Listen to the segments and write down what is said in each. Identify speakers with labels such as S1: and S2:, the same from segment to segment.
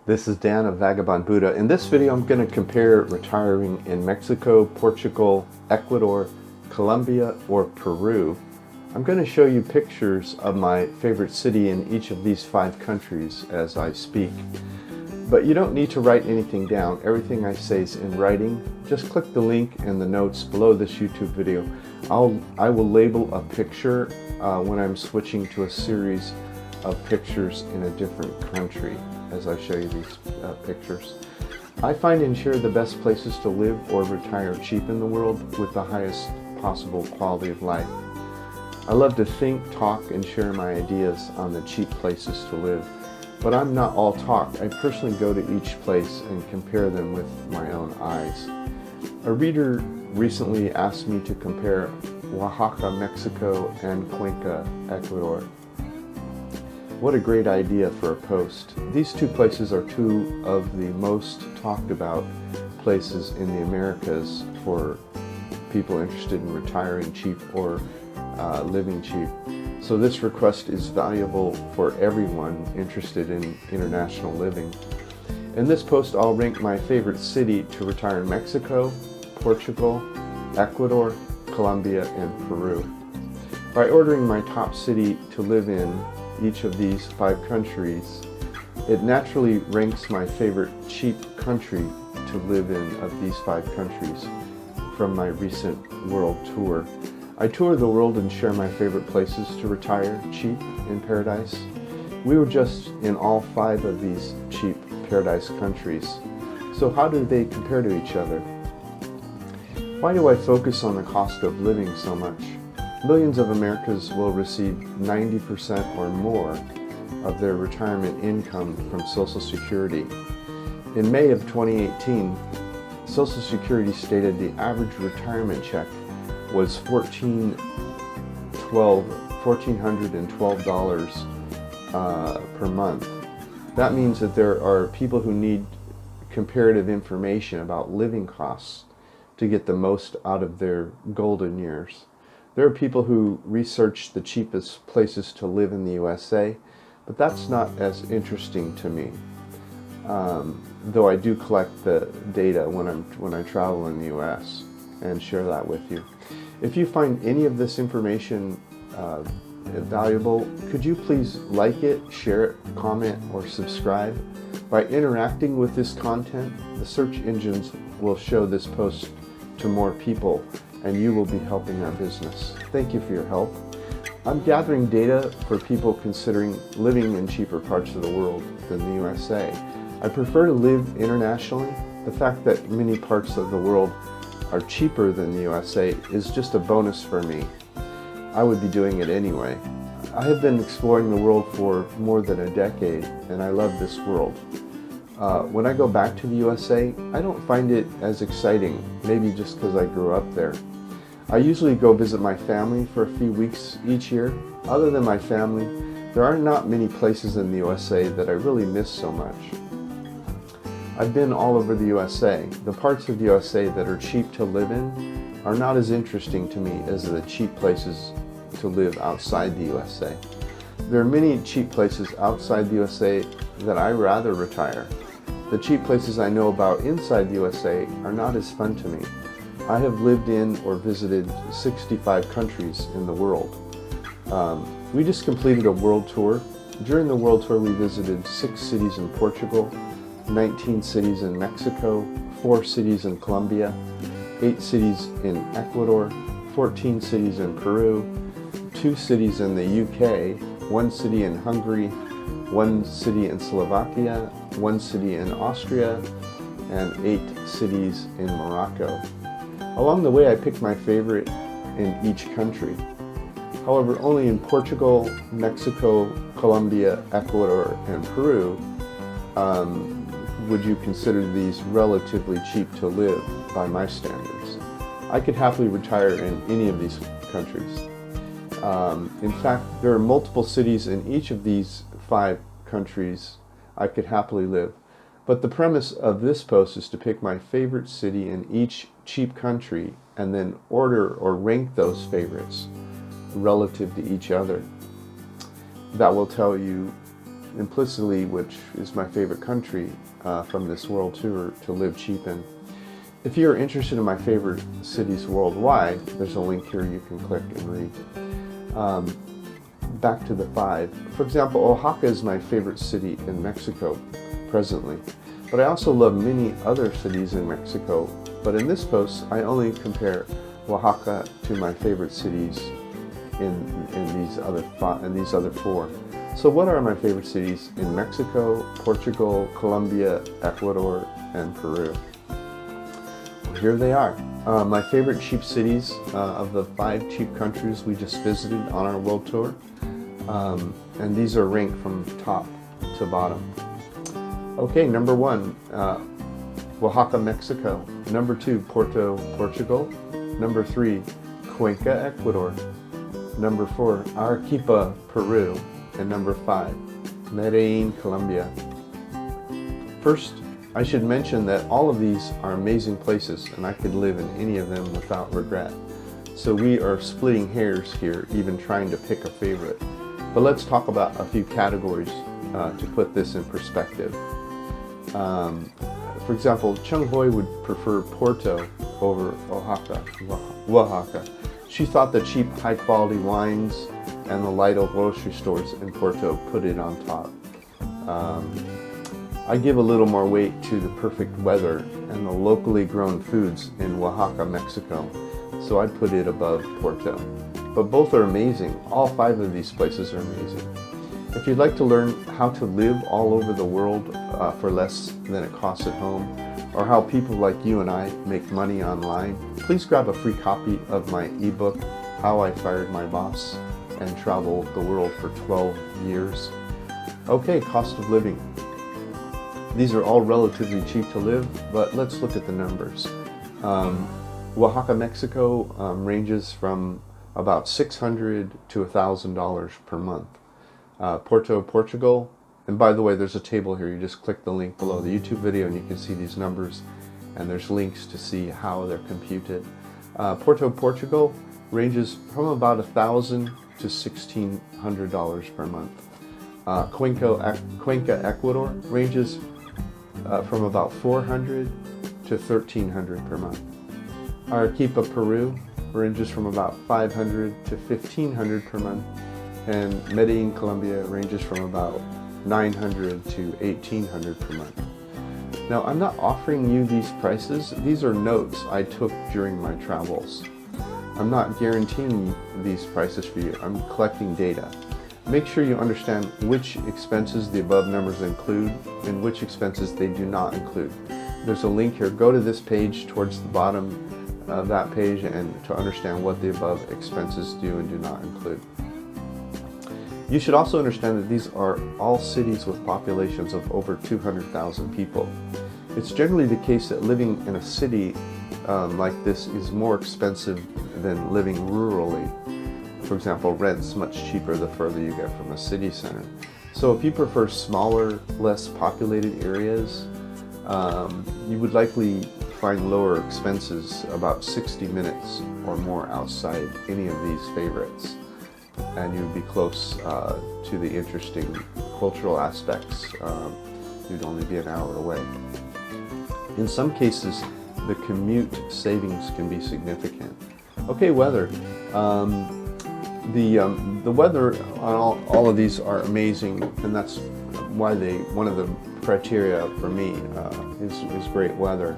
S1: This is Dan of Vagabond Buddha. In this video, I'm going to compare retiring in Mexico, Portugal, Ecuador, Colombia, or Peru. I'm going to show you pictures of my favorite city in each of these 5 countries as I speak. But you don't need to write anything down. Everything I say is in writing. Just click the link in the notes below this YouTube video. I will label a picture when I'm switching to a series of pictures in a different country as I show you these pictures. I find and share the best places to live or retire cheap in the world with the highest possible quality of life. I love to think, talk, and share my ideas on the cheap places to live. But I'm not all talk. I personally go to each place and compare them with my own eyes. A reader recently asked me to compare Oaxaca, Mexico, and Cuenca, Ecuador. What a great idea for a post. These 2 places are 2 of the most talked about places in the Americas for people interested in retiring cheap or living cheap. So this request is valuable for everyone interested in international living. In this post, I'll rank my favorite city to retire in Mexico, Portugal, Ecuador, Colombia, and Peru. By ordering my top city to live in each of these 5 countries, it naturally ranks my favorite cheap country to live in of these 5 countries from my recent world tour. I tour the world and share my favorite places to retire cheap in paradise. We were just in all 5 of these cheap paradise countries. So how do they compare to each other? Why do I focus on the cost of living so much? Millions of Americans will receive 90% or more of their retirement income from Social Security. In May of 2018, Social Security stated the average retirement check was $1,412 per month. That means that there are people who need comparative information about living costs to get the most out of their golden years. There are people who research the cheapest places to live in the USA, but that's not as interesting to me. Though I do collect the data when I travel in the US and share that with you. If you find any of this information valuable, could you please like it, share it, comment, or subscribe? By interacting with this content, the search engines will show this post to more people, and you will be helping our business. Thank you for your help. I'm gathering data for people considering living in cheaper parts of the world than the USA. I prefer to live internationally. The fact that many parts of the world are cheaper than the USA is just a bonus for me. I would be doing it anyway. I have been exploring the world for more than a decade, and I love this world. When I go back to the USA, I don't find it as exciting, maybe just because I grew up there. I usually go visit my family for a few weeks each year. Other than my family, there are not many places in the USA that I really miss so much. I've been all over the USA. The parts of the USA that are cheap to live in are not as interesting to me as the cheap places to live outside the USA. There are many cheap places outside the USA that I rather retire. The cheap places I know about inside the USA are not as fun to me. I have lived in or visited 65 countries in the world. We just completed a world tour. During the world tour, we visited 6 cities in Portugal, 19 cities in Mexico, 4 cities in Colombia, 8 cities in Ecuador, 14 cities in Peru, 2 cities in the UK, 1 city in Hungary, 1 city in Slovakia, 1 city in Austria, and 8 cities in Morocco. Along the way, I picked my favorite in each country. However, only in Portugal, Mexico, Colombia, Ecuador, and Peru would you consider these relatively cheap to live by my standards. I could happily retire in any of these countries. In fact, there are multiple cities in each of these 5 countries I could happily live. But the premise of this post is to pick my favorite city in each cheap country and then order or rank those favorites relative to each other. That will tell you implicitly which is my favorite country from this world tour to live cheap in. If you're interested in my favorite cities worldwide, there's a link here you can click and read. Back to the 5. For example, Oaxaca is my favorite city in Mexico presently, but I also love many other cities in Mexico. But in this post, I only compare Oaxaca to my favorite cities in these other 4. So what are my favorite cities in Mexico, Portugal, Colombia, Ecuador, and Peru? Well, here they are. My favorite cheap cities of the 5 cheap countries we just visited on our world tour. And these are ranked from top to bottom. Okay, number 1, Oaxaca, Mexico. Number 2, Porto, Portugal. Number 3, Cuenca, Ecuador. Number 4, Arequipa, Peru. And number 5, Medellin, Colombia. First, I should mention that all of these are amazing places and I could live in any of them without regret. So we are splitting hairs here, even trying to pick a favorite. But let's talk about a few categories to put this in perspective. For example, Chung Hoi would prefer Porto over Oaxaca. She thought the cheap, high-quality wines and the Lidl grocery stores in Porto put it on top. I give a little more weight to the perfect weather and the locally grown foods in Oaxaca, Mexico, so I'd put it above Porto. But both are amazing. All 5 of these places are amazing. If you'd like to learn how to live all over the world for less than it costs at home, or how people like you and I make money online, please grab a free copy of my ebook, How I Fired My Boss and Traveled the World for 12 Years. Okay, cost of living. These are all relatively cheap to live, but let's look at the numbers. Oaxaca, Mexico ranges from about $600 to $1,000 per month. Porto, Portugal, and by the way, there's a table here. You just click the link below the YouTube video and you can see these numbers, and there's links to see how they're computed. Porto, Portugal ranges from about $1,000 to $1,600 per month. Cuenca, Ecuador ranges from about $400 to $1,300 per month. Arequipa, Peru ranges from about $500 to $1,500 per month, and Medellin, Colombia ranges from about $900 to $1,800 per month. Now, I'm not offering you these prices. These are notes I took during my travels. I'm not guaranteeing these prices for you. I'm collecting data. Make sure you understand which expenses the above numbers include and which expenses they do not include. There's a link here. Go to this page towards the bottom of that page and to understand what the above expenses do and do not include. You should also understand that these are all cities with populations of over 200,000 people. It's generally the case that living in a city like this is more expensive than living rurally. For example, rent's much cheaper the further you get from a city center. So if you prefer smaller, less populated areas, you would likely find lower expenses about 60 minutes or more outside any of these favorites. And you'd be close to the interesting cultural aspects. You'd only be an hour away. In some cases, the commute savings can be significant. Okay, weather. The weather on all of these are amazing, and that's why one of the criteria for me is great weather.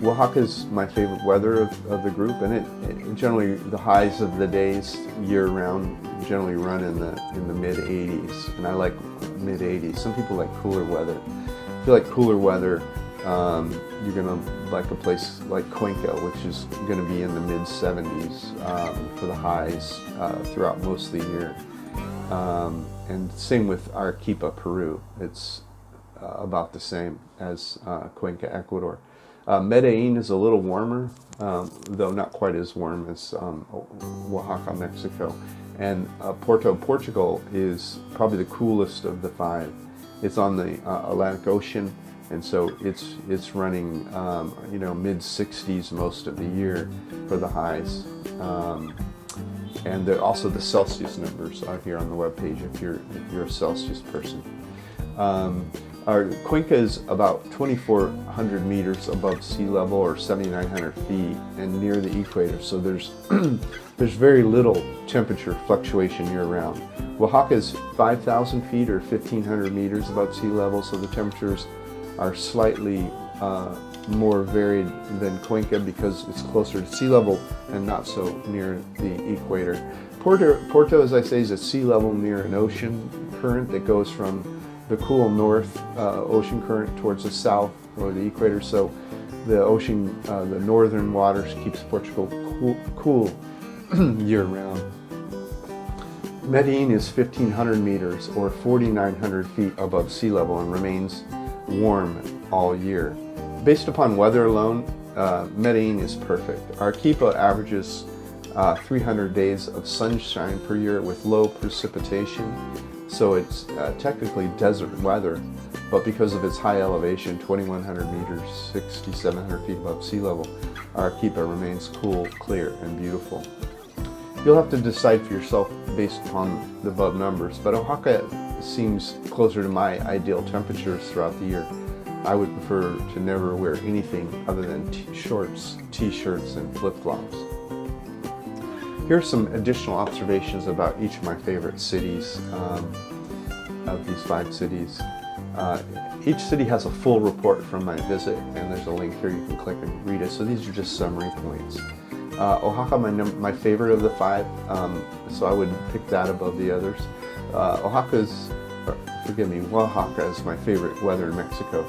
S1: Oaxaca is my favorite weather of the group, and it generally, the highs of the days year-round generally run in the mid-80s, and I like mid-80s. Some people like cooler weather. If you like cooler weather, you're going to like a place like Cuenca, which is going to be in the mid-70s for the highs throughout most of the year. And same with Arequipa, Peru. It's about the same as Cuenca, Ecuador. Medellin is a little warmer, though not quite as warm as Oaxaca, Mexico. And Porto, Portugal is probably the coolest of the 5. It's on the Atlantic Ocean, and so it's running mid-60s most of the year for the highs. And also the Celsius numbers are here on the webpage if you're a Celsius person. Our Cuenca is about 2,400 meters above sea level, or 7,900 feet, and near the equator. So there's very little temperature fluctuation year-round. Oaxaca is 5,000 feet, or 1,500 meters above sea level, so the temperatures are slightly more varied than Cuenca because it's closer to sea level and not so near the equator. Porto, as I say, is at sea level near an ocean current that goes from the cool north ocean current towards the south or the equator. So the ocean, the northern waters keeps Portugal cool year-round. Medellin is 1,500 meters, or 4,900 feet above sea level, and remains warm all year. Based upon weather alone, Medellin is perfect. Arequipa averages 300 days of sunshine per year with low precipitation, so it's technically desert weather, but because of its high elevation, 2,100 meters, 6,700 feet above sea level, Arequipa remains cool, clear, and beautiful. You'll have to decide for yourself based upon the above numbers, but Oaxaca seems closer to my ideal temperatures throughout the year. I would prefer to never wear anything other than shorts, t-shirts, and flip-flops. Here are some additional observations about each of my favorite cities, of these 5 cities. Each city has a full report from my visit, and there's a link here you can click and read it. So these are just summary points. Oaxaca, my favorite of the 5, so I would pick that above the others. Oaxaca is my favorite weather in Mexico.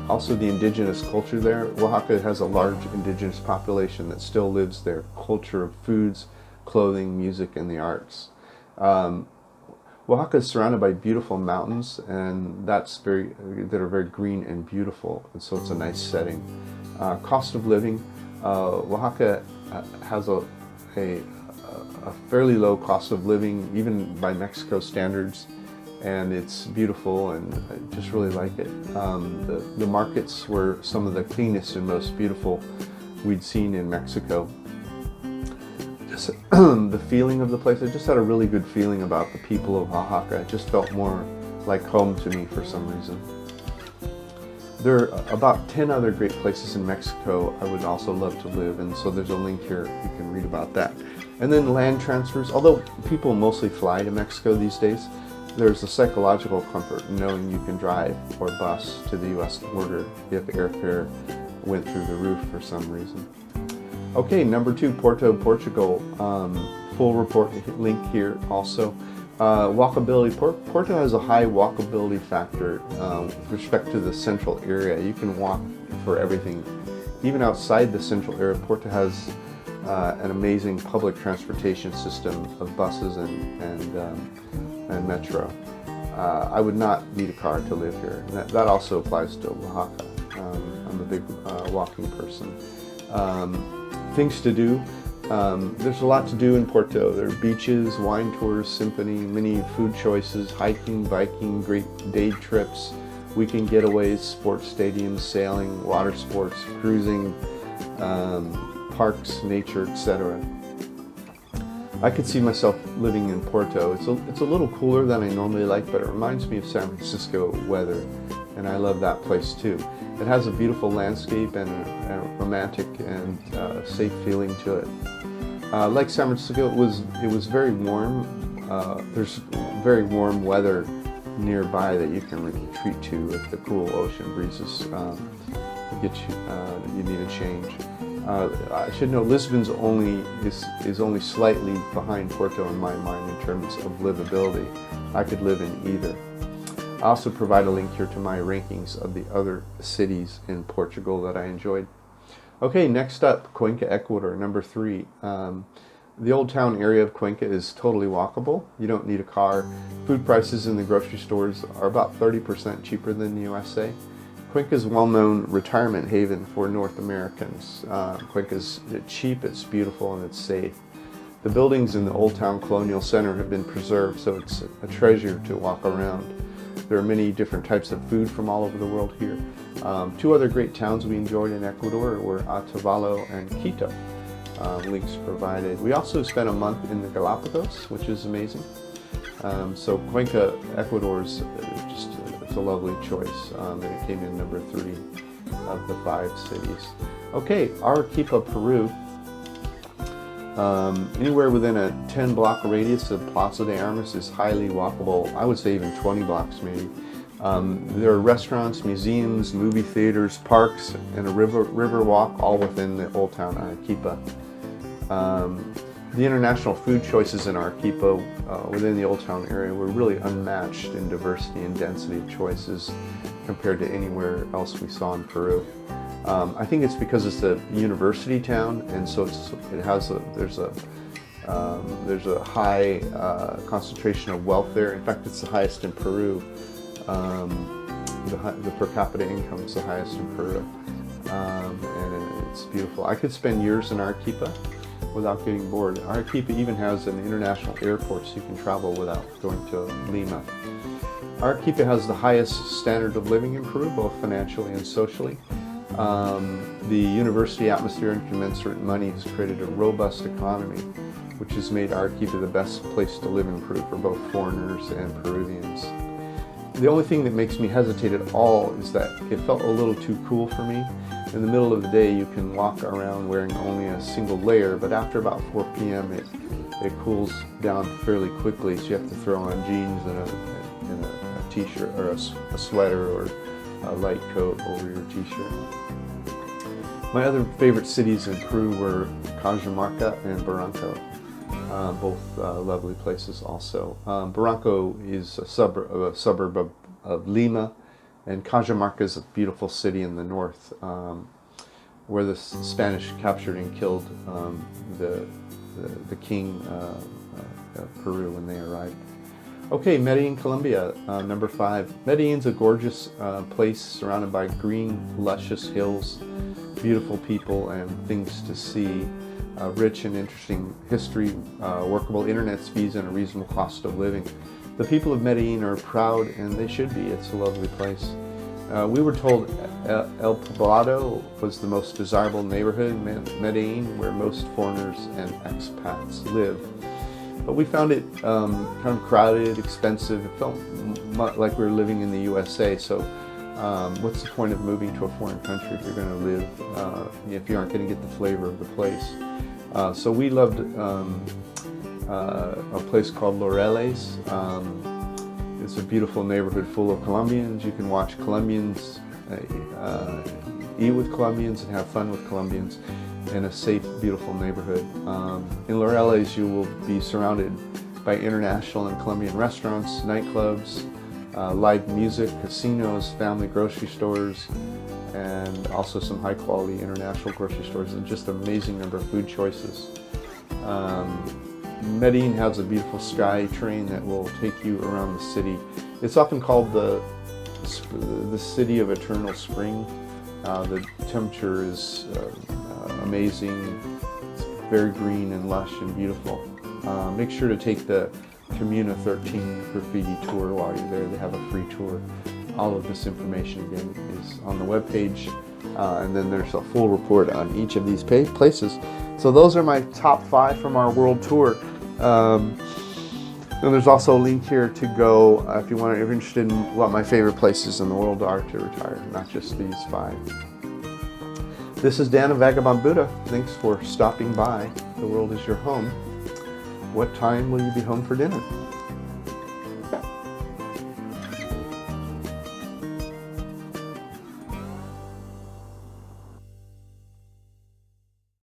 S1: Also the indigenous culture there. Oaxaca has a large indigenous population that still lives their culture of foods, clothing, music, and the arts. Oaxaca is surrounded by beautiful mountains, and that are very green and beautiful, and so it's a nice setting. Cost of living. Oaxaca has a fairly low cost of living, even by Mexico standards, and it's beautiful, and I just really like it. The markets were some of the cleanest and most beautiful we'd seen in Mexico. Just the feeling of the place, I just had a really good feeling about the people of Oaxaca. It just felt more like home to me for some reason. There are about 10 other great places in Mexico I would also love to live, and so there's a link here, you can read about that. And then land transfers. Although people mostly fly to Mexico these days, there's a psychological comfort in knowing you can drive or bus to the U.S. border if airfare went through the roof for some reason. Okay, number 2, Porto, Portugal. Full report link here also. Walkability. Porto has a high walkability factor with respect to the central area. You can walk for everything. Even outside the central area, Porto has an amazing public transportation system of buses and metro. I would not need a car to live here. And that also applies to Oaxaca. I'm a big walking person. Things to do. There's a lot to do in Porto. There are beaches, wine tours, symphony, many food choices, hiking, biking, great day trips, weekend getaways, sports stadiums, sailing, water sports, cruising, parks, nature, etc. I could see myself living in Porto. It's a little cooler than I normally like, but it reminds me of San Francisco weather, and I love that place too. It has a beautiful landscape and a romantic and safe feeling to it. Like San Francisco, it was very warm. There's very warm weather nearby that you can retreat to if the cool ocean breezes get you need a change. I should note Lisbon's is only slightly behind Porto in my mind in terms of livability. I could live in either. I also provide a link here to my rankings of the other cities in Portugal that I enjoyed. Okay, next up, Cuenca, Ecuador, number 3. The old town area of Cuenca is totally walkable. You don't need a car. Food prices in the grocery stores are about 30% cheaper than the USA. Cuenca is a well-known retirement haven for North Americans. Cuenca is cheap, it's beautiful, and it's safe. The buildings in the Old Town Colonial Center have been preserved, so it's a treasure to walk around. There are many different types of food from all over the world here. 2 other great towns we enjoyed in Ecuador were Otavalo and Quito. links provided. We also spent a month in the Galapagos, which is amazing. So Cuenca, Ecuador is just it's a lovely choice, and it came in number 3 of the 5 cities. Okay, 𝐅 Peru. Anywhere within a 10-block radius of Plaza de Armas is highly walkable. I would say even 20 blocks maybe. There are restaurants, museums, movie theaters, parks, and a river walk, all within the Old Town 𝐿𝐴𝐼𝐸𝐵𝐴. The international food choices in 𝐼𝐸𝐵𝐴 within the Old Town area were really unmatched in diversity and density of choices compared to anywhere else we saw in Peru. I think it's because it's a university town, and so there's a high concentration of wealth there. In fact, it's the highest in Peru. The per capita income is the highest in Peru, and it's beautiful. I could spend years in 𝐼𝐸𝐵𝐴 without getting bored. 𝐼𝐸𝐵𝐴 even has an international airport, so you can travel without going to Lima. 𝐼𝐸𝐵𝐴 has the highest standard of living in Peru, both financially and socially. The university atmosphere and commensurate money has created a robust economy, which has made 𝐼𝐸𝐵𝐴 the best place to live in Peru for both foreigners and Peruvians. The only thing that makes me hesitate at all is that it felt a little too cool for me. In the middle of the day you can walk around wearing only a single layer, but after about 4 p.m. it cools down fairly quickly, so you have to throw on jeans and a t-shirt or a sweater or a light coat over your t-shirt. My other favorite cities in Peru were Cajamarca and Barranco, both lovely places also. Barranco is a suburb of Lima, and Cajamarca is a beautiful city in the north, where the Spanish captured and killed the king of Peru when they arrived. Okay, Medellin, Colombia, number 5. Medellin's a gorgeous place surrounded by green, luscious hills, beautiful people and things to see, rich and interesting history, workable internet speeds, and a reasonable cost of living. The people of Medellin are proud, and they should be. It's a lovely place. We were told El Poblado was the most desirable neighborhood in Medellin, where most foreigners and expats live. But we found it kind of crowded, expensive. It felt like we were living in the USA. So what's the point of moving to a foreign country if you're going to live, if you aren't going to get the flavor of the place? So we loved a place called Laureles. It's a beautiful neighborhood full of Colombians. You can watch Colombians, eat with Colombians, and have fun with Colombians in a safe, beautiful neighborhood. In Laureles, you will be surrounded by international and Colombian restaurants, nightclubs, live music, casinos, family grocery stores, and also some high-quality international grocery stores, and just an amazing number of food choices. Medellin has a beautiful sky train that will take you around the city. It's often called the city of eternal spring. The temperature is amazing. It's very green and lush and beautiful. Make sure to take the Comuna 13 graffiti tour while you're there. They have a free tour. All of this information again is on the webpage, and then there's a full report on each of these places. So those are my top 5 from our world tour. And there's also a link here to go if you're interested in what my favorite places in the world are to retire, not just these 5. This is Dan of Vagabond Buddha. Thanks for stopping by. The world is your home. What time will you be home for dinner?